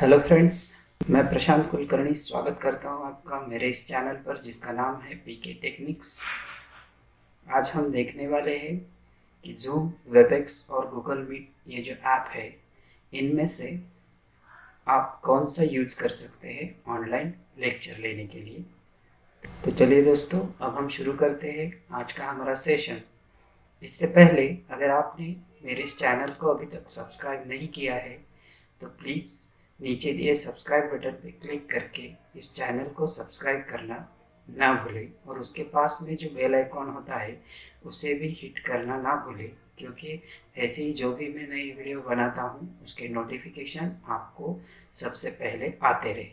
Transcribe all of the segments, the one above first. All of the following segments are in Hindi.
हेलो फ्रेंड्स, मैं प्रशांत कुलकर्णी स्वागत करता हूं आपका मेरे इस चैनल पर जिसका नाम है पीके टेक्निक्स। आज हम देखने वाले हैं कि जूम, वेबएक्स और गूगल मीट ये जो ऐप है, इनमें से आप कौन सा यूज़ कर सकते हैं ऑनलाइन लेक्चर लेने के लिए। तो चलिए दोस्तों, अब हम शुरू करते हैं आज का हमारा सेशन। इससे पहले अगर आपने मेरे इस चैनल को अभी तक सब्सक्राइब नहीं किया है तो प्लीज़ नीचे दिए सब्सक्राइब बटन पर क्लिक करके इस चैनल को सब्सक्राइब करना ना भूलें और उसके पास में जो बेल आइकॉन होता है उसे भी हिट करना ना भूलें, क्योंकि ऐसे ही जो भी मैं नई वीडियो बनाता हूँ उसके नोटिफिकेशन आपको सबसे पहले आते रहे।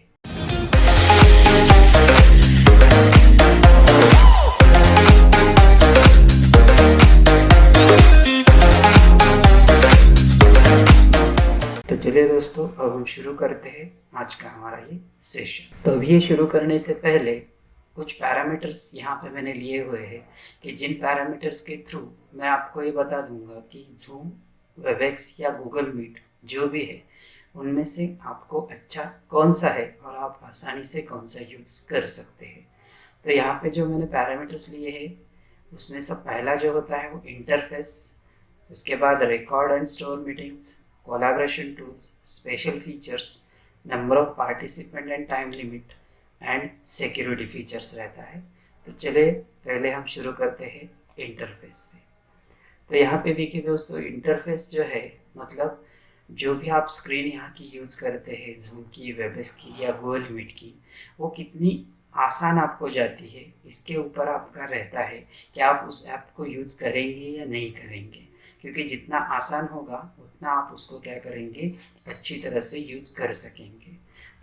तो चलिए दोस्तों, अब हम शुरू करते हैं आज का हमारा ये सेशन। तो अब ये शुरू करने से पहले कुछ पैरामीटर्स यहाँ पे मैंने लिए हुए हैं कि जिन पैरामीटर्स के थ्रू मैं आपको ये बता दूंगा कि जूम, वेबएक्स या गूगल मीट जो भी है उनमें से आपको अच्छा कौन सा है और आप आसानी से कौन सा यूज़ कर सकते हैं। तो यहाँ पे जो मैंने पैरामीटर्स लिए हैं उसमें सब पहला जो होता है वो इंटरफेस, उसके बाद record and store meetings, collaboration tools, special features, number of participant and time limit and security features रहता है। तो चलिए पहले हम शुरू करते हैं इंटरफेस से। तो यहाँ पे देखिए दोस्तों, इंटरफेस जो है मतलब जो भी आप स्क्रीन यहाँ की यूज़ करते हैं, जूम की, वेबएक्स की या गूगल मीट की, वो कितनी आसान आपको जाती है इसके ऊपर आपका रहता है कि आप उस ऐप को यूज़ करेंगे या नहीं करेंगे। क्योंकि जितना आसान होगा उतना आप उसको क्या करेंगे, अच्छी तरह से यूज़ कर सकेंगे।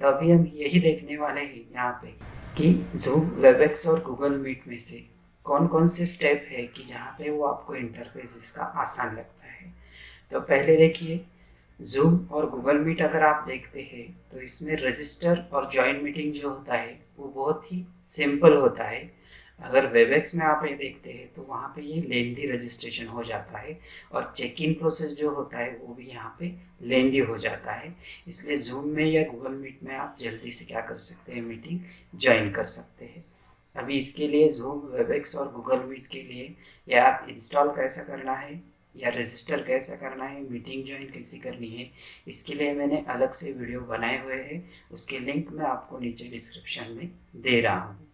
तो अभी हम यही देखने वाले हैं यहाँ पे कि जूम, वेबएक्स और गूगल मीट में से कौन कौन से स्टेप है कि जहाँ पे वो आपको इंटरफेस इसका आसान लगता है। तो पहले देखिए, जूम और गूगल मीट अगर आप देखते हैं तो इसमें रजिस्टर और ज्वाइन मीटिंग जो होता है वो बहुत ही सिंपल होता है। अगर वेबएक्स में आप ये देखते हैं तो वहाँ पे ये लेंदी रजिस्ट्रेशन हो जाता है और चेक इन प्रोसेस जो होता है वो भी यहाँ पे लेंदी हो जाता है। इसलिए जूम में या गूगल मीट में आप जल्दी से क्या कर सकते हैं, मीटिंग ज्वाइन कर सकते हैं। अभी इसके लिए जूम, वेबएक्स और गूगल मीट के लिए या ऐप इंस्टॉल कैसा करना है या रजिस्टर कैसा करना है, मीटिंग ज्वाइन कैसी करनी है, इसके लिए मैंने अलग से वीडियो बनाए हुए हैं। उसके लिंक मैं आपको नीचे डिस्क्रिप्शन में दे रहा हूँ।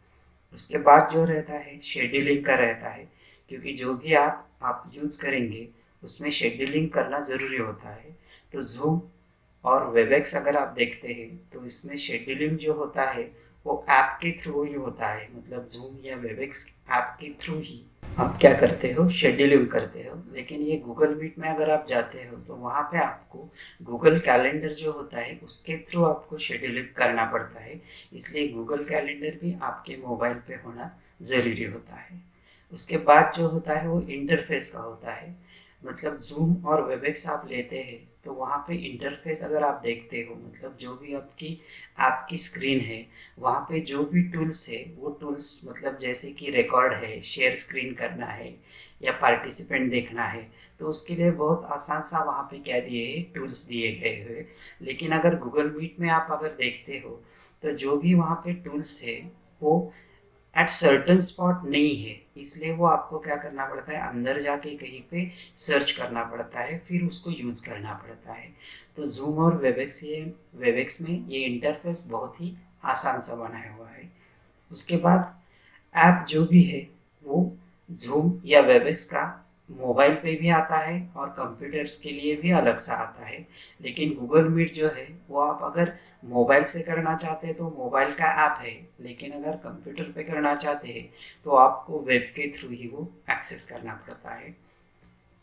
उसके बाद जो रहता है शेड्यूलिंग का रहता है, क्योंकि जो भी आप यूज़ करेंगे उसमें शेड्यूलिंग करना ज़रूरी होता है। तो जूम और वेबएक्स अगर आप देखते हैं तो इसमें शेड्यूलिंग जो होता है वो ऐप के थ्रू ही होता है। मतलब जूम या वेबएक्स ऐप के थ्रू ही आप क्या करते हो, शेड्यूलिंग करते हो। लेकिन ये गूगल मीट में अगर आप जाते हो तो वहाँ पे आपको गूगल कैलेंडर जो होता है उसके थ्रू आपको शेड्यूलिंग करना पड़ता है। इसलिए गूगल कैलेंडर भी आपके मोबाइल पे होना ज़रूरी होता है। उसके बाद जो होता है वो इंटरफेस का होता है। मतलब जूम और वेबएक्स आप लेते हैं तो वहाँ पे इंटरफेस अगर आप देखते हो, मतलब जो भी आपकी ऐप की स्क्रीन है वहाँ पे जो भी टूल्स है वो टूल्स, मतलब जैसे कि रिकॉर्ड है, शेयर स्क्रीन करना है या पार्टिसिपेंट देखना है, तो उसके लिए बहुत आसान सा वहाँ पे क्या दिए है, टूल्स दिए गए हुए। लेकिन अगर गूगल मीट में आप अगर देखते हो तो जो भी वहाँ पे टूल्स है वो एट सर्टन स्पॉट नहीं है। इसलिए वो आपको क्या करना पड़ता है, अंदर जाके कहीं पे सर्च करना पड़ता है, फिर उसको यूज़ करना पड़ता है। तो जूम और वेबएक्स में ये इंटरफेस बहुत ही आसान सा बनाया हुआ है। उसके बाद ऐप जो भी है वो जूम या वेबएक्स का मोबाइल पे भी आता है और कंप्यूटर्स के लिए भी अलग सा आता है। लेकिन गूगल मीट जो है वो आप अगर मोबाइल से करना चाहते हैं तो मोबाइल का ऐप है, लेकिन अगर कंप्यूटर पे करना चाहते हैं तो आपको वेब के थ्रू ही वो एक्सेस करना पड़ता है।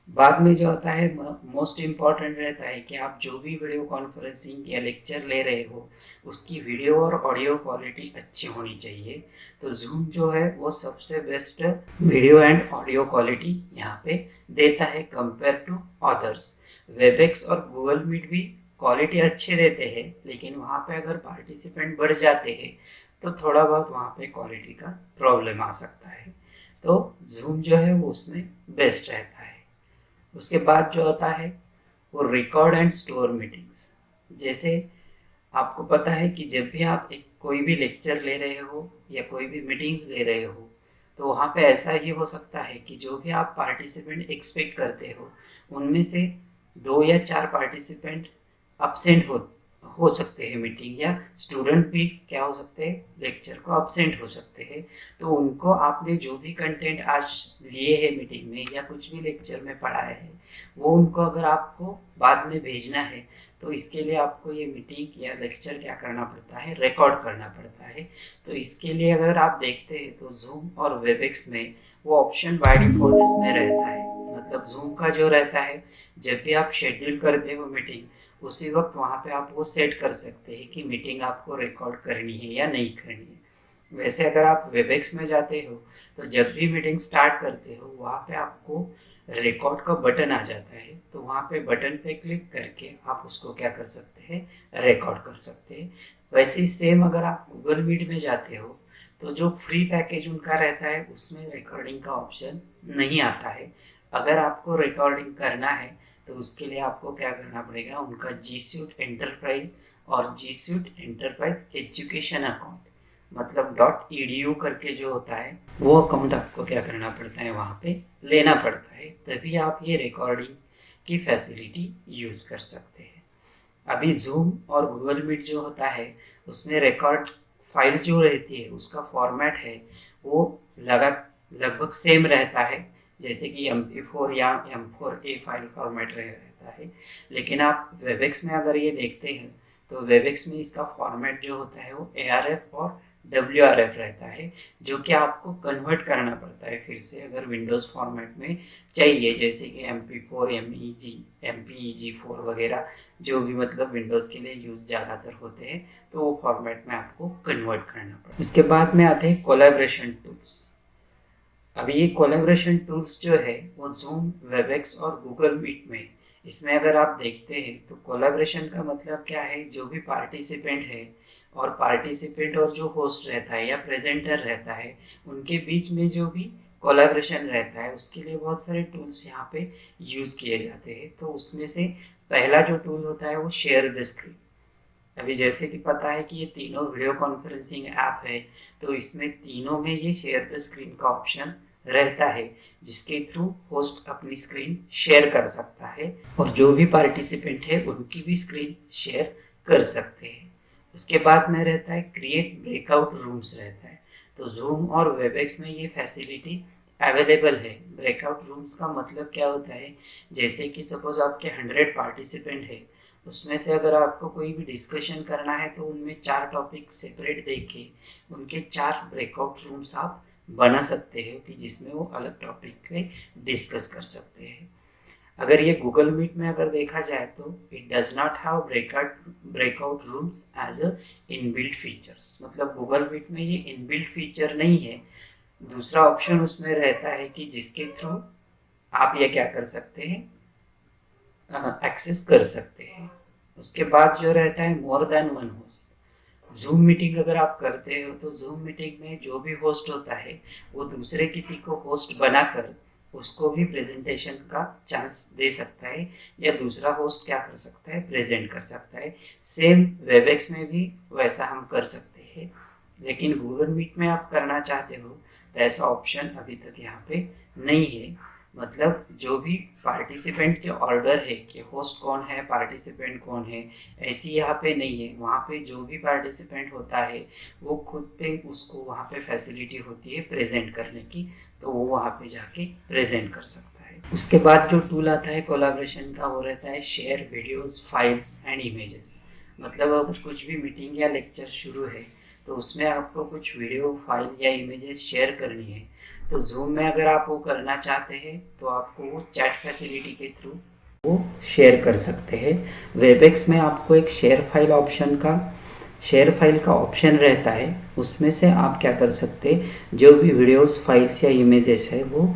बाद में जो आता है मोस्ट इम्पॉर्टेंट रहता है कि आप जो भी वीडियो कॉन्फ्रेंसिंग या लेक्चर ले रहे हो उसकी वीडियो और ऑडियो क्वालिटी अच्छी होनी चाहिए। तो जूम जो है वो सबसे best video and audio quality यहाँ पे देता है कंपेयर टू अदर्स। वेबएक्स और गूगल मीट भी क्वालिटी अच्छे देते हैं, लेकिन वहाँ पे अगर पार्टिसिपेंट बढ़ जाते हैं तो थोड़ा बहुत वहाँ पे क्वालिटी का प्रॉब्लम आ सकता है। तो जूम जो है वो उसमें बेस्ट रहता है। उसके बाद जो आता है वो रिकॉर्ड एंड स्टोर मीटिंग्स। जैसे आपको पता है कि जब भी आप एक कोई भी लेक्चर ले रहे हो या कोई भी मीटिंग्स ले रहे हो, तो वहाँ पे ऐसा ही हो सकता है कि जो भी आप पार्टिसिपेंट एक्सपेक्ट करते हो, उनमें से 2 या 4 पार्टिसिपेंट अब्सेंट हो सकते हैं मीटिंग, या स्टूडेंट भी क्या हो सकते हैं, लेक्चर को अब्सेंट हो सकते हैं। तो उनको आपने जो भी कंटेंट आज लिए है मीटिंग में या कुछ भी लेक्चर में पढ़ाया है, वो उनको अगर आपको बाद में भेजना है, तो इसके लिए आपको ये मीटिंग या लेक्चर क्या करना पड़ता है, रिकॉर्ड करना पड़ता है। तो इसके लिए अगर आप देखते हैं तो जूम और वेबएक्स में वो ऑप्शन बाय डिफॉल्ट इसमें रहता है। मतलब जूम का जो रहता है, जब भी आप शेड्यूल करते हो मीटिंग, उसी वक्त वहाँ पे आप वो सेट कर सकते हैं कि मीटिंग आपको रिकॉर्ड करनी है या नहीं करनी है। वैसे अगर आप वेबएक्स में जाते हो, तो जब भी मीटिंग स्टार्ट करते हो, वहाँ पे आपको रिकॉर्ड का बटन आ जाता है। तो वहाँ पे बटन पे क्लिक करके आप उसको क्या कर सकते हैं, रिकॉर्ड कर सकते हैं। वैसे ही सेम अगर आप गूगल मीट में जाते हो, तो जो फ्री पैकेज उनका रहता है उसमें रिकॉर्डिंग का ऑप्शन नहीं आता है। अगर आपको रिकॉर्डिंग करना है, तो उसके लिए आपको क्या करना पड़ेगा, उनका जी सूट एंटरप्राइज और जी सूट एंटरप्राइज एजुकेशन अकाउंट, मतलब .edu करके जो होता है, वो अकाउंट आपको क्या करना पड़ता है, वहाँ पे लेना पड़ता है। तभी आप ये रिकॉर्डिंग की फैसिलिटी यूज़ कर सकते हैं। अभी जूम और गूगल मीट जो होता है, उसमें रिकॉर्ड फाइल जो रहती है, उसका फॉर्मेट है वो लगभग सेम रहता है, जैसे कि MP4 या M4A फाइल फॉर्मेट रहता है। लेकिन आप वेबएक्स में अगर ये देखते हैं, तो वेबएक्स में इसका फॉर्मेट जो होता है वो ARF और WRF रहता है, जो कि आपको कन्वर्ट करना पड़ता है फिर से अगर विंडोज़ फॉर्मेट में चाहिए, जैसे कि MP4, MPEG4 वगैरह, जो भी मतलब विंडोज़ के लिए यूज़ ज़्यादातर होते हैं, तो वो फॉर्मेट में आपको कन्वर्ट करना पड़ता है। उसके बाद में आते हैं कोलैबोरेशन टूल्स। अभी ये कोलैबोरेशन टूल्स जो है वो जूम, वेबएक्स और गूगल मीट में, इसमें अगर आप देखते हैं तो कोलैबोरेशन का मतलब क्या है, जो भी पार्टिसिपेंट है और जो होस्ट रहता है या प्रेजेंटर रहता है, उनके बीच में जो भी कोलैबोरेशन रहता है, उसके लिए बहुत सारे टूल्स यहाँ पे यूज़ किए जाते हैं। तो उसमें से पहला जो टूल होता है वो शेयर द स्क्रीन। अभी जैसे कि पता है कि ये तीनों वीडियो कॉन्फ्रेंसिंग ऐप है, तो इसमें तीनों में ये शेयर द स्क्रीन का ऑप्शन रहता है, जिसके थ्रू होस्ट अपनी स्क्रीन शेयर कर सकता है और जो भी पार्टिसिपेंट है उनकी भी स्क्रीन शेयर कर सकते हैं। उसके बाद में रहता है क्रिएट ब्रेकआउट रूम्स रहता है। तो जूम और वेबएक्स में ये फैसिलिटी अवेलेबल है। ब्रेकआउट रूम्स का मतलब क्या होता है, जैसे कि सपोज आपके 100 पार्टिसिपेंट है, उसमें से अगर आपको कोई भी डिस्कशन करना है, तो उनमें 4 टॉपिक सेपरेट देके उनके 4 ब्रेकआउट रूम्स आप बना सकते हैं कि जिसमें वो अलग टॉपिक पे डिस्कस कर सकते हैं। अगर ये गूगल मीट में अगर देखा जाए, तो it does not have breakout rooms as a inbuilt features. मतलब गूगल मीट में ये इनबिल्ट फीचर नहीं है। दूसरा ऑप्शन उसमें रहता है कि जिसके थ्रू आप ये क्या कर सकते हैं, एक्सेस कर सकते हैं। उसके बाद जो रहता है more than one host. Zoom meeting अगर आप करते हो, तो जूम मीटिंग में जो भी होस्ट होता है, वो दूसरे किसी को होस्ट बनाकर उसको भी प्रेजेंटेशन का चांस दे सकता है, या दूसरा होस्ट क्या कर सकता है, प्रेजेंट कर सकता है। सेम वेबएक्स में भी वैसा हम कर सकते हैं, लेकिन गूगल मीट में आप करना चाहते हो तो ऐसा ऑप्शन अभी तक यहाँ पे नहीं है। मतलब जो भी पार्टिसिपेंट के ऑर्डर है कि होस्ट कौन है, पार्टिसिपेंट कौन है, ऐसी यहाँ पे नहीं है। वहाँ पे जो भी पार्टिसिपेंट होता है, वो खुद पे उसको वहाँ पे फैसिलिटी होती है प्रेजेंट करने की, तो वो वहाँ पे जाके प्रेजेंट कर सकता है। उसके बाद जो टूल आता है कोलैबोरेशन का, वो रहता है share videos, files and images. मतलब अगर कुछ भी मीटिंग या लेक्चर शुरू है, तो उसमें आपको कुछ वीडियो, फाइल या इमेजेस शेयर करनी है, तो जूम में अगर आप वो करना चाहते हैं, तो आपको वो चैट फैसिलिटी के थ्रू वो शेयर कर सकते हैं। वेबएक्स में आपको एक शेयर फाइल का ऑप्शन रहता है, उसमें से आप क्या कर सकते हैं, जो भी वीडियोस, फाइल्स या इमेजेस है, वो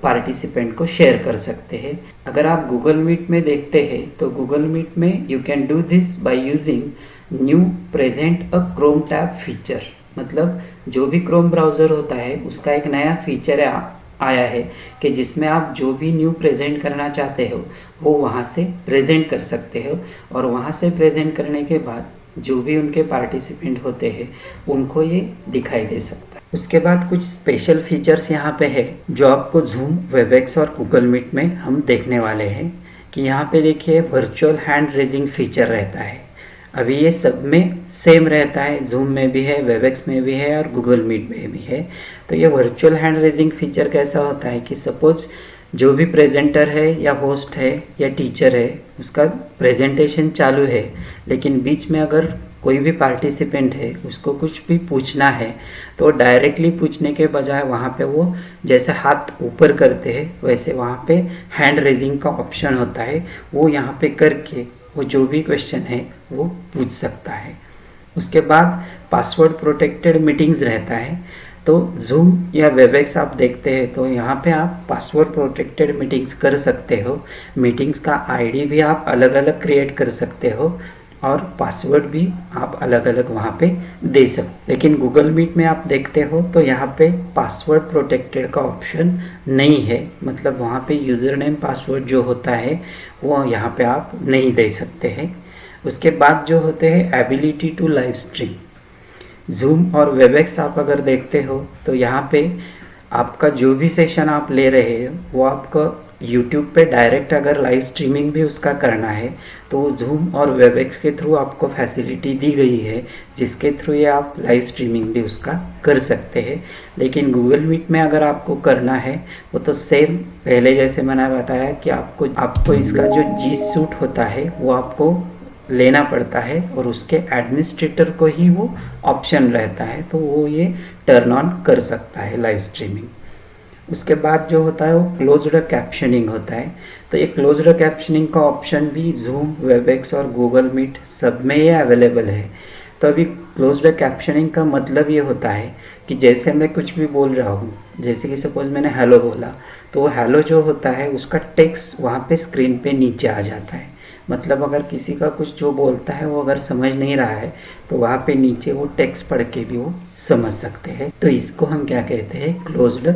पार्टिसिपेंट को शेयर कर सकते हैं। अगर आप गूगल मीट में देखते हैं, तो गूगल मीट में you can do this by using new present a Chrome tab feature. मतलब जो भी क्रोम ब्राउज़र होता है, उसका एक नया फीचर आया है कि जिसमें आप जो भी न्यू प्रेजेंट करना चाहते हो, वो वहाँ से प्रेजेंट कर सकते हो, और वहाँ से प्रेजेंट करने के बाद जो भी उनके पार्टिसिपेंट होते हैं उनको ये दिखाई दे सकता है। उसके बाद कुछ स्पेशल फीचर्स यहाँ पे है जो आपको जूम, वेबएक्स और गूगल मीट में हम देखने वाले हैं कि यहाँ पे देखिए वर्चुअल हैंड रेजिंग फीचर रहता है। अभी ये सब में सेम रहता है, जूम में भी है, वेबएक्स में भी है और गूगल मीट में भी है। तो ये वर्चुअल हैंड रेजिंग फीचर कैसा होता है कि सपोज जो भी प्रेजेंटर है या होस्ट है या टीचर है उसका प्रेजेंटेशन चालू है, लेकिन बीच में अगर कोई भी पार्टिसिपेंट है उसको कुछ भी पूछना है तो डायरेक्टली पूछने के बजाय वहाँ पे वो जैसे हाथ ऊपर करते हैं वैसे वहाँ पे हैंड रेजिंग का ऑप्शन होता है, वो यहाँ पे करके वो जो भी क्वेश्चन है वो पूछ सकता है। उसके बाद पासवर्ड प्रोटेक्टेड मीटिंग्स रहता है। तो जूम या वेबएक्स आप देखते हैं तो यहाँ पे आप पासवर्ड प्रोटेक्टेड मीटिंग्स कर सकते हो। मीटिंग्स का आईडी भी आप अलग अलग क्रिएट कर सकते हो और पासवर्ड भी आप अलग अलग वहाँ पे दे सकते। लेकिन गूगल मीट में आप देखते हो तो यहाँ पे पासवर्ड प्रोटेक्टेड का ऑप्शन नहीं है, मतलब वहाँ पे यूज़र नेम पासवर्ड जो होता है वो यहाँ पे आप नहीं दे सकते हैं। उसके बाद जो होते हैं ability to live stream, Zoom और वेबएक्स आप अगर देखते हो तो यहाँ पे आपका जो भी सेशन आप ले रहे हो वो आपका यूट्यूब पे डायरेक्ट अगर लाइव स्ट्रीमिंग भी उसका करना है तो जूम और वेबएक्स के थ्रू आपको फैसिलिटी दी गई है जिसके थ्रू ये आप लाइव स्ट्रीमिंग भी उसका कर सकते हैं। लेकिन गूगल मीट में अगर आपको करना है वो तो सेम पहले जैसे मैंने बताया कि आपको इसका जो जी सूट होता है वो आपको लेना पड़ता है और उसके एडमिनिस्ट्रेटर को ही वो ऑप्शन रहता है, तो वो ये टर्न ऑन कर सकता है लाइव स्ट्रीमिंग। उसके बाद जो होता है वो क्लोज्ड कैप्शनिंग होता है। तो ये क्लोज्ड कैप्शनिंग का ऑप्शन भी जूम, वेबएक्स और गूगल मीट सब में ये अवेलेबल है। तो अभी क्लोज्ड कैप्शनिंग का मतलब ये होता है कि जैसे मैं कुछ भी बोल रहा हूँ, जैसे कि सपोज मैंने हेलो बोला तो वो हेलो जो होता है उसका टेक्स्ट वहाँ पे स्क्रीन पे नीचे आ जाता है। मतलब अगर किसी का कुछ जो बोलता है वो अगर समझ नहीं रहा है तो वहाँ पे नीचे वो टेक्स्ट पढ़ के भी वो समझ सकते हैं। तो इसको हम क्या कहते हैं, क्लोज्ड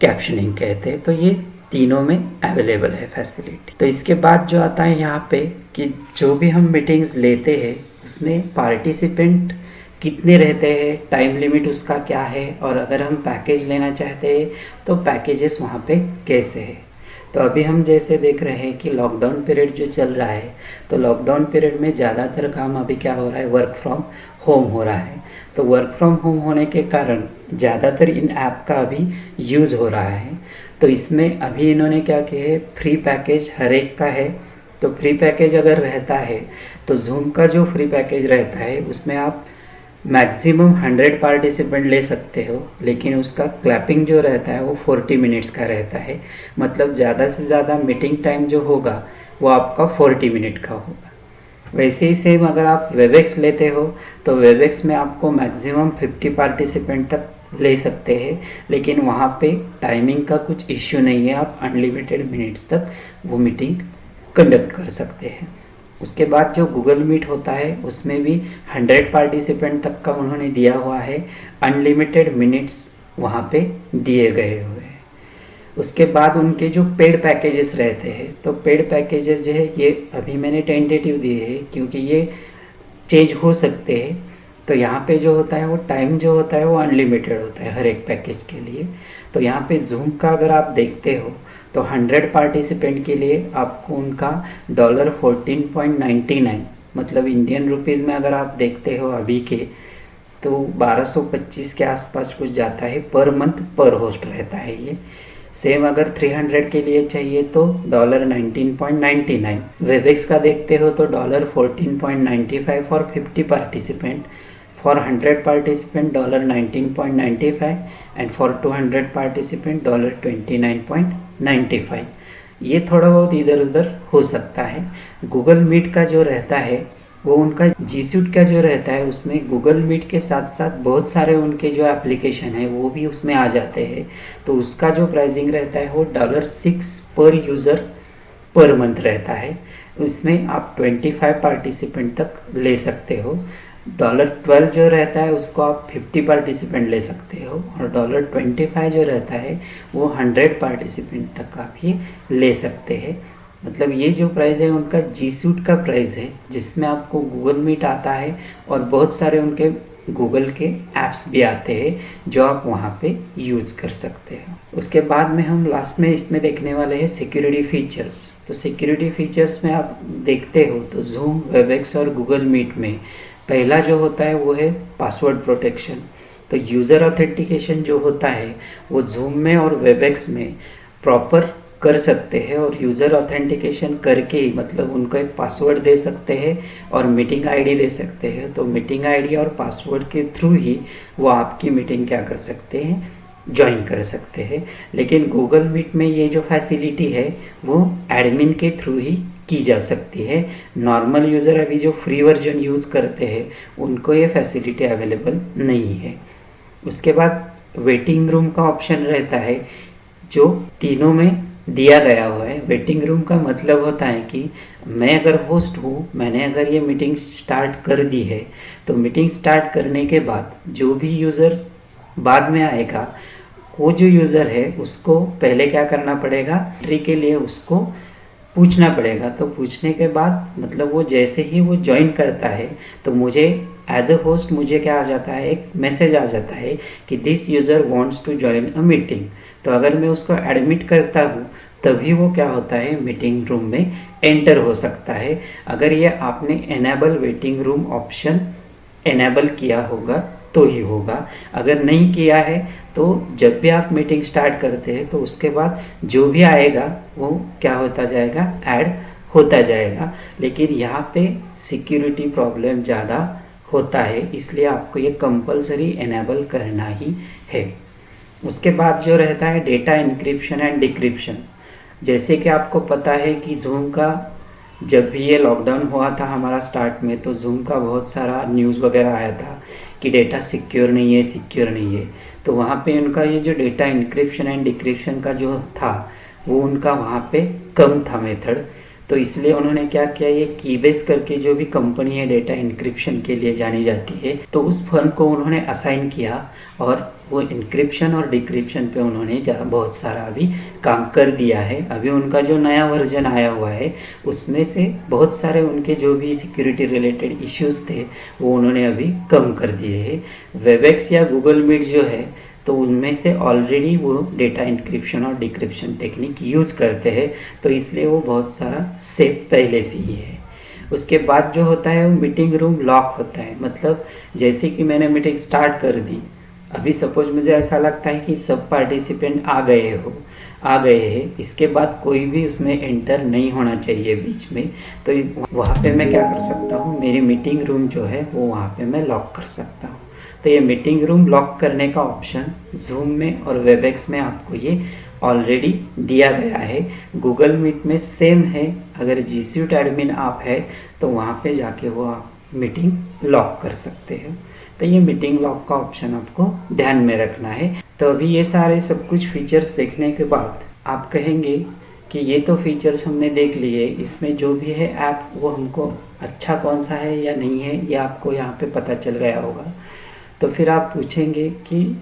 कैप्शनिंग कहते हैं। तो ये तीनों में अवेलेबल है फैसिलिटी। तो इसके बाद जो आता है यहाँ पे कि जो भी हम मीटिंग्स लेते हैं उसमें पार्टिसिपेंट कितने रहते हैं, टाइम लिमिट उसका क्या है, और अगर हम पैकेज लेना चाहते हैं तो पैकेजेस वहाँ पे कैसे है। तो अभी हम जैसे देख रहे हैं कि लॉकडाउन पीरियड जो चल रहा है तो लॉकडाउन पीरियड में ज़्यादातर काम अभी क्या हो रहा है, वर्क फ्रॉम होम हो रहा है। तो वर्क फ्रॉम होम होने के कारण ज़्यादातर इन ऐप का अभी यूज़ हो रहा है। तो इसमें अभी इन्होंने क्या किया है, फ्री पैकेज हर एक का है। तो फ्री पैकेज अगर रहता है तो जूम का जो फ्री पैकेज रहता है उसमें आप मैक्सिमम 100 पार्टिसिपेंट ले सकते हो, लेकिन उसका क्लैपिंग जो रहता है वो 40 मिनट्स का रहता है। मतलब ज़्यादा से ज़्यादा मीटिंग टाइम जो होगा वो आपका 40 मिनट का होगा। वैसे ही सेम अगर आप वेबएक्स लेते हो तो वेबएक्स में आपको मैक्सिमम 50 पार्टिसिपेंट तक ले सकते हैं, लेकिन वहाँ पे टाइमिंग का कुछ इश्यू नहीं है, आप अनलिमिटेड मिनट्स तक वो मीटिंग कंडक्ट कर सकते हैं। उसके बाद जो गूगल मीट होता है उसमें भी 100 पार्टिसिपेंट तक का उन्होंने दिया हुआ है, अनलिमिटेड मिनट्स वहाँ पे दिए गए हुए हैं। उसके बाद उनके जो पेड पैकेजेस रहते हैं तो पेड पैकेजेस जो है ये अभी मैंने टेंटेटिव दिए हैं क्योंकि ये चेंज हो सकते हैं। तो यहाँ पे जो होता है वो टाइम जो होता है वो अनलिमिटेड होता है हर एक पैकेज के लिए। तो यहाँ पे जूम का अगर आप देखते हो तो 100 पार्टिसिपेंट के लिए आपको उनका $14.99 मतलब इंडियन रुपीज़ में अगर आप देखते हो अभी के तो 1225 के आसपास कुछ जाता है पर मंथ पर होस्ट रहता है ये। सेम अगर 300 के लिए चाहिए तो $19.99। वेबएक्स का देखते हो तो $14.95 for 50 participant, for 100 participant $19.95 and for 200 participant $29.95। ये थोड़ा बहुत इधर उधर हो सकता है। गूगल मीट का जो रहता है वो उनका जी सूट का जो रहता है उसमें गूगल मीट के साथ साथ बहुत सारे उनके जो एप्लीकेशन है वो भी उसमें आ जाते हैं। तो उसका जो प्राइसिंग रहता है वो $6 पर यूज़र पर मंथ रहता है। उसमें आप 25 पार्टिसिपेंट तक ले सकते हो। $12 जो रहता है उसको आप 50 पार्टिसिपेंट ले सकते हो और $25 जो रहता है वो 100 पार्टिसिपेंट तक आप ये ले सकते हैं। मतलब ये जो प्राइस है उनका जी सूट का प्राइस है, जिसमें आपको गूगल मीट आता है और बहुत सारे उनके गूगल के ऐप्स भी आते हैं जो आप वहाँ पे यूज़ कर सकते हैं। उसके बाद में हम लास्ट में इसमें देखने वाले हैं सिक्योरिटी फीचर्स। तो सिक्योरिटी फीचर्स में आप देखते हो तो जूम, वेबएक्स और गूगल मीट में पहला जो होता है वो है पासवर्ड प्रोटेक्शन। तो यूज़र ऑथेंटिकेशन जो होता है वो जूम में और वेबएक्स में प्रॉपर कर सकते हैं और यूज़र ऑथेंटिकेशन करके ही मतलब उनको एक पासवर्ड दे सकते हैं और मीटिंग आईडी दे सकते हैं। तो मीटिंग आईडी और पासवर्ड के थ्रू ही वो आपकी मीटिंग क्या कर सकते हैं, ज्वाइन कर सकते हैं। लेकिन गूगल मीट में ये जो फैसिलिटी है वो एडमिन के थ्रू ही की जा सकती है। नॉर्मल यूज़र अभी जो फ्री वर्जन यूज़ करते हैं उनको ये फैसिलिटी अवेलेबल नहीं है। उसके बाद वेटिंग रूम का ऑप्शन रहता है जो तीनों में दिया गया हुआ है। वेटिंग रूम का मतलब होता है कि मैं अगर होस्ट हूँ, मैंने अगर ये मीटिंग स्टार्ट कर दी है तो मीटिंग स्टार्ट करने के बाद जो भी यूज़र बाद में आएगा वो जो यूज़र है उसको पहले क्या करना पड़ेगा, एंट्री के लिए उसको पूछना पड़ेगा। तो पूछने के बाद मतलब वो जैसे ही वो ज्वाइन करता है तो मुझे एज अ होस्ट मुझे क्या आ जाता है, एक मैसेज आ जाता है कि this user wants to join a meeting. तो अगर मैं उसको एडमिट करता हूँ तभी वो क्या होता है, मीटिंग रूम में एंटर हो सकता है। अगर ये आपने enable waiting room option enable किया होगा तो ही होगा। अगर नहीं किया है तो जब भी आप मीटिंग स्टार्ट करते हैं तो उसके बाद जो भी आएगा वो क्या होता जाएगा, ऐड होता जाएगा। लेकिन यहाँ पे सिक्योरिटी प्रॉब्लम ज़्यादा होता है, इसलिए आपको ये कंपलसरी एनेबल करना ही है। उसके बाद जो रहता है डेटा इंक्रिप्शन एंड डिक्रिप्शन। जैसे कि आपको पता है कि जूम का जब भी ये लॉकडाउन हुआ था हमारा स्टार्ट में, तो जूम का बहुत सारा न्यूज़ वगैरह आया था कि डेटा सिक्योर नहीं है, सिक्योर नहीं है। तो वहाँ पे उनका ये जो डेटा इंक्रिप्शन एंड डिक्रिप्शन का जो था वो उनका वहाँ पे कम था मेथड। तो इसलिए उन्होंने क्या किया, ये कीबेस करके जो भी कंपनी है डेटा इंक्रिप्शन के लिए जानी जाती है, तो उस फर्म को उन्होंने असाइन किया और वो इंक्रिप्शन और डिक्रिप्शन पे उन्होंने बहुत सारा अभी काम कर दिया है। अभी उनका जो नया वर्जन आया हुआ है उसमें से बहुत सारे उनके जो भी सिक्योरिटी रिलेटेड इश्यूज थे वो उन्होंने अभी कम कर दिए हैं। वेबएक्स या गूगल मीट जो है तो उनमें से ऑलरेडी वो डेटा इंक्रिप्शन और डिक्रिप्शन टेक्निक यूज़ करते हैं, तो इसलिए वो बहुत सारा सेफ पहले से ही है। उसके बाद जो होता है वो मीटिंग रूम लॉक होता है। मतलब जैसे कि मैंने मीटिंग स्टार्ट कर दी, अभी सपोज मुझे ऐसा लगता है कि सब पार्टिसिपेंट आ गए हैं, इसके बाद कोई भी उसमें एंटर नहीं होना चाहिए बीच में। तो वहाँ पे मैं क्या कर सकता हूँ, मेरी मीटिंग रूम जो है वो वहाँ पे मैं लॉक कर सकता हूँ। तो ये मीटिंग रूम लॉक करने का ऑप्शन जूम में और वेबएक्स में आपको ये ऑलरेडी दिया गया है। गूगल मीट में सेम है, अगर जी सूट एडमिन आप है तो वहाँ पे जाके वो आप मीटिंग लॉक कर सकते हैं। तो ये मीटिंग लॉक का ऑप्शन आपको ध्यान में रखना है। तो अभी ये सारे सब कुछ फीचर्स देखने के बाद आप कहेंगे कि ये तो फीचर्स हमने देख लिए, इसमें जो भी है ऐप वो हमको अच्छा कौन सा है या नहीं है ये आपको यहाँ पे पता चल गया होगा। तो फिर आप पूछेंगे कि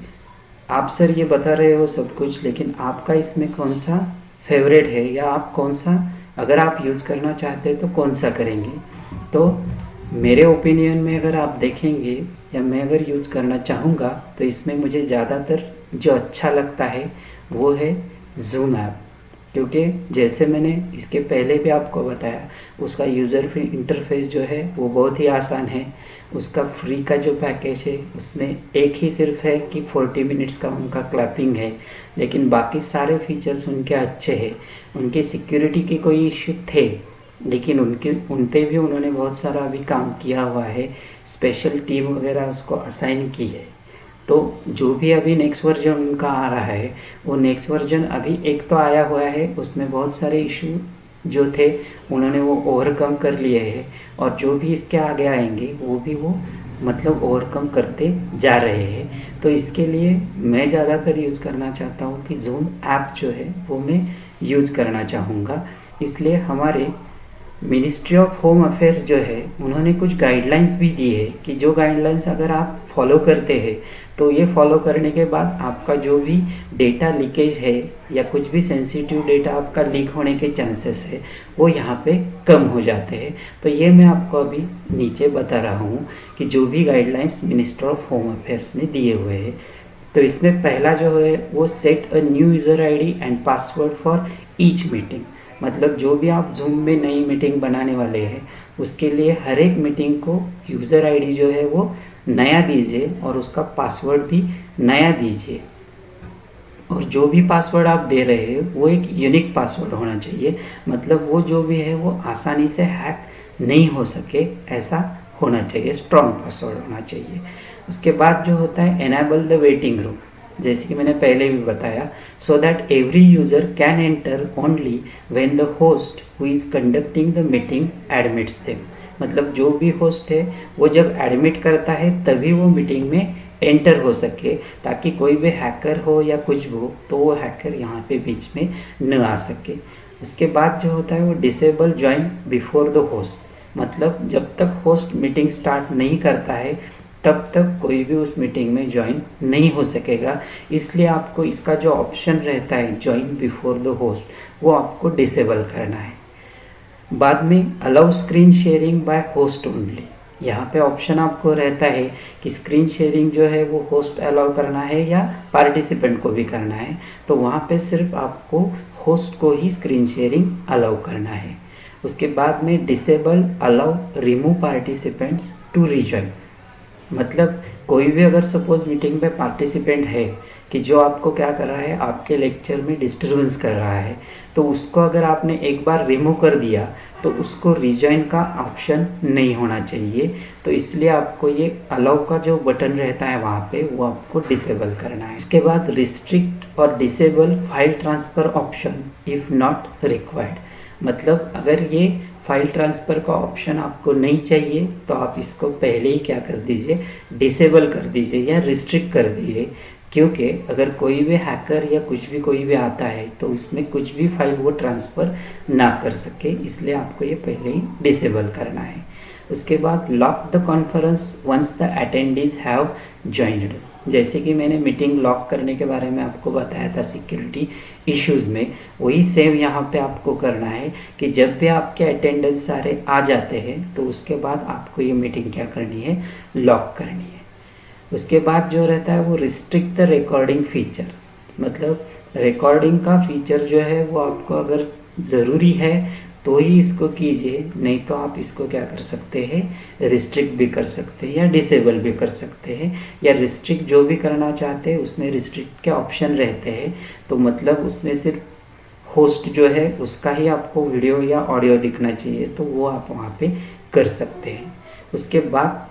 आप सर ये बता रहे हो सब कुछ, लेकिन आपका इसमें कौन सा फेवरेट है या आप कौन सा अगर आप यूज़ करना चाहते हैं तो कौन सा करेंगे। तो मेरे ओपिनियन में अगर आप देखेंगे या मैं अगर यूज़ करना चाहूँगा तो इसमें मुझे ज़्यादातर जो अच्छा लगता है वो है जूम ऐप, क्योंकि जैसे मैंने इसके पहले भी आपको बताया उसका यूज़र इंटरफेस जो है वो बहुत ही आसान है। उसका फ्री का जो पैकेज है उसमें एक ही सिर्फ है कि 40 मिनट्स का उनका क्लैपिंग है, लेकिन बाकी सारे फीचर्स उनके अच्छे हैं। उनके सिक्योरिटी के कोई इशू थे लेकिन उन पे भी उन्होंने बहुत सारा अभी काम किया हुआ है, स्पेशल टीम वगैरह उसको असाइन की है। तो जो भी अभी नेक्स्ट वर्जन उनका आ रहा है वो नेक्स्ट वर्जन अभी एक तो आया हुआ है, उसमें बहुत सारे इशू जो थे उन्होंने वो ओवरकम कर लिए हैं और जो भी इसके आगे आएंगे वो भी वो मतलब ओवरकम करते जा रहे हैं। तो इसके लिए मैं ज़्यादातर यूज़ करना चाहता हूँ कि जूम ऐप जो है वो मैं यूज़ करना चाहूँगा। इसलिए हमारे मिनिस्ट्री ऑफ होम अफेयर्स जो है उन्होंने कुछ गाइडलाइंस भी दी है कि जो गाइडलाइंस अगर आप फॉलो करते हैं तो ये फॉलो करने के बाद आपका जो भी डेटा लीकेज है या कुछ भी सेंसिटिव डेटा आपका लीक होने के चांसेस है वो यहाँ पे कम हो जाते हैं। तो ये मैं आपको अभी नीचे बता रहा हूँ कि जो भी guidelines minister of home affairs ने दिए हुए हैं। तो इसमें पहला जो है वो set a new user ID and password for each meeting. मतलब जो भी आप जूम में नई मीटिंग बनाने वाले हैं उसके लिए हर एक मीटिंग को यूज़र आईडी जो है वो नया दीजिए और उसका पासवर्ड भी नया दीजिए। और जो भी पासवर्ड आप दे रहे हैं वो एक यूनिक पासवर्ड होना चाहिए। मतलब वो जो भी है वो आसानी से हैक नहीं हो सके ऐसा होना चाहिए, स्ट्रॉन्ग पासवर्ड होना चाहिए। उसके बाद जो होता है एनेबल द वेटिंग रूम, जैसे कि मैंने पहले भी बताया, so that every user can enter only when the host who is conducting the meeting admits them. मतलब जो भी होस्ट है वो जब एडमिट करता है तभी वो मीटिंग में एंटर हो सके, ताकि कोई भी हैकर हो या कुछ भी हो तो वो हैकर यहाँ पे बीच में न आ सके। उसके बाद जो होता है वो disable join before the host. मतलब जब तक होस्ट मीटिंग स्टार्ट नहीं करता है तब तक कोई भी उस मीटिंग में ज्वाइन नहीं हो सकेगा। इसलिए आपको इसका जो ऑप्शन रहता है ज्वाइन बिफोर द होस्ट वो आपको डिसेबल करना है। बाद में allow screen sharing by host only. यहाँ पे ऑप्शन आपको रहता है कि स्क्रीन शेयरिंग जो है वो होस्ट अलाउ करना है या पार्टिसिपेंट को भी करना है। तो वहाँ पे सिर्फ आपको होस्ट को ही स्क्रीन शेयरिंग अलाउ करना है। उसके बाद में disable allow remove participants to rejoin. मतलब कोई भी अगर सपोज मीटिंग पे पार्टिसिपेंट है कि जो आपको क्या कर रहा है, आपके लेक्चर में डिस्टर्बेंस कर रहा है, तो उसको अगर आपने एक बार रिमूव कर दिया तो उसको रिजॉइन का ऑप्शन नहीं होना चाहिए। तो इसलिए आपको ये अलाउ का जो बटन रहता है वहाँ पे वो आपको डिसेबल करना है। इसके बाद रिस्ट्रिक्ट और disable file transfer option if not required. मतलब अगर ये फाइल ट्रांसफ़र का ऑप्शन आपको नहीं चाहिए तो आप इसको पहले ही क्या कर दीजिए, डिसेबल कर दीजिए या रिस्ट्रिक्ट कर दीजिए। क्योंकि अगर कोई भी हैकर या कुछ भी कोई भी आता है तो उसमें कुछ भी फाइल वो ट्रांसफ़र ना कर सके, इसलिए आपको ये पहले ही डिसेबल करना है। उसके बाद lock the conference once the attendees have joined. जैसे कि मैंने मीटिंग लॉक करने के बारे में आपको बताया था सिक्योरिटी इश्यूज़ में, वही सेम यहाँ पे आपको करना है कि जब भी आपके अटेंडेंस सारे आ जाते हैं तो उसके बाद आपको ये मीटिंग क्या करनी है, लॉक करनी है। उसके बाद जो रहता है वो रिस्ट्रिक्ट द रिकॉर्डिंग फीचर। मतलब रिकॉर्डिंग का फीचर जो है वो आपको अगर ज़रूरी है तो ही इसको कीजिए, नहीं तो आप इसको क्या कर सकते हैं, रिस्ट्रिक्ट भी कर सकते हैं या डिसेबल भी कर सकते हैं। या रिस्ट्रिक्ट जो भी करना चाहते हैं उसमें रिस्ट्रिक्ट के ऑप्शन रहते हैं। तो मतलब उसमें सिर्फ होस्ट जो है उसका ही आपको वीडियो या ऑडियो दिखना चाहिए, तो वो आप वहाँ पे कर सकते हैं। उसके बाद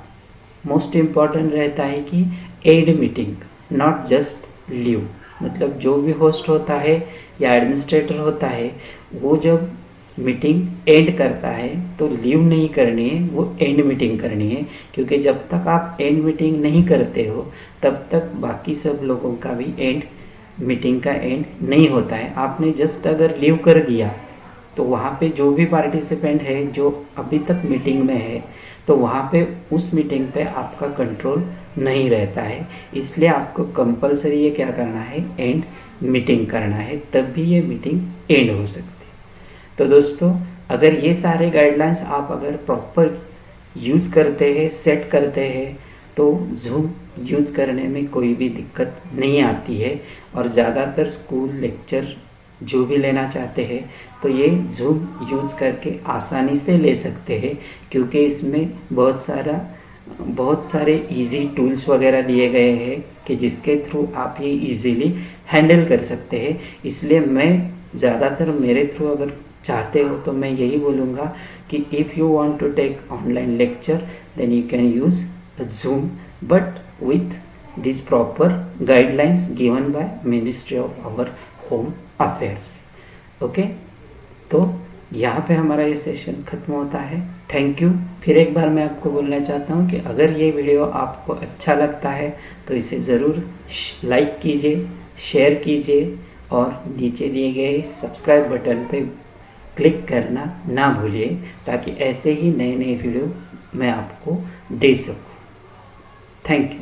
मोस्ट इम्पॉर्टेंट रहता है कि end meeting not just leave. मतलब जो भी होस्ट होता है या एडमिनिस्ट्रेटर होता है वो जब मीटिंग एंड करता है तो लीव नहीं करनी है, वो एंड मीटिंग करनी है। क्योंकि जब तक आप एंड मीटिंग नहीं करते हो तब तक बाकी सब लोगों का भी एंड मीटिंग का एंड नहीं होता है। आपने जस्ट अगर लीव कर दिया तो वहाँ पे जो भी पार्टिसिपेंट है जो अभी तक मीटिंग में है तो वहाँ पे उस मीटिंग पे आपका कंट्रोल नहीं रहता है। इसलिए आपको कंपलसरी ये क्या करना है, एंड मीटिंग करना है, तब भी ये मीटिंग एंड हो सकती है। तो दोस्तों अगर ये सारे गाइडलाइंस आप अगर प्रॉपर यूज़ करते हैं, सेट करते हैं, तो जूम यूज़ करने में कोई भी दिक्कत नहीं आती है। और ज़्यादातर स्कूल लेक्चर जो भी लेना चाहते हैं तो ये जूम यूज़ करके आसानी से ले सकते हैं, क्योंकि इसमें बहुत सारे इजी टूल्स वगैरह दिए गए हैं कि जिसके थ्रू आप ये इजीली हैंडल कर सकते हैं। इसलिए मैं ज़्यादातर मेरे थ्रू अगर चाहते हो तो मैं यही बोलूँगा कि if you want to take online lecture then you can use Zoom, but with this proper guidelines given by ministry of our home affairs. Okay, तो यहाँ पे हमारा ये सेशन ख़त्म होता है। Thank you. फिर एक बार मैं आपको बोलना चाहता हूँ कि अगर ये वीडियो आपको अच्छा लगता है तो इसे ज़रूर लाइक कीजिए, शेयर कीजिए और नीचे दिए गए सब्सक्राइब बटन पे क्लिक करना ना भूलिए, ताकि ऐसे ही नए नए वीडियो मैं आपको दे सकूं। Thank you.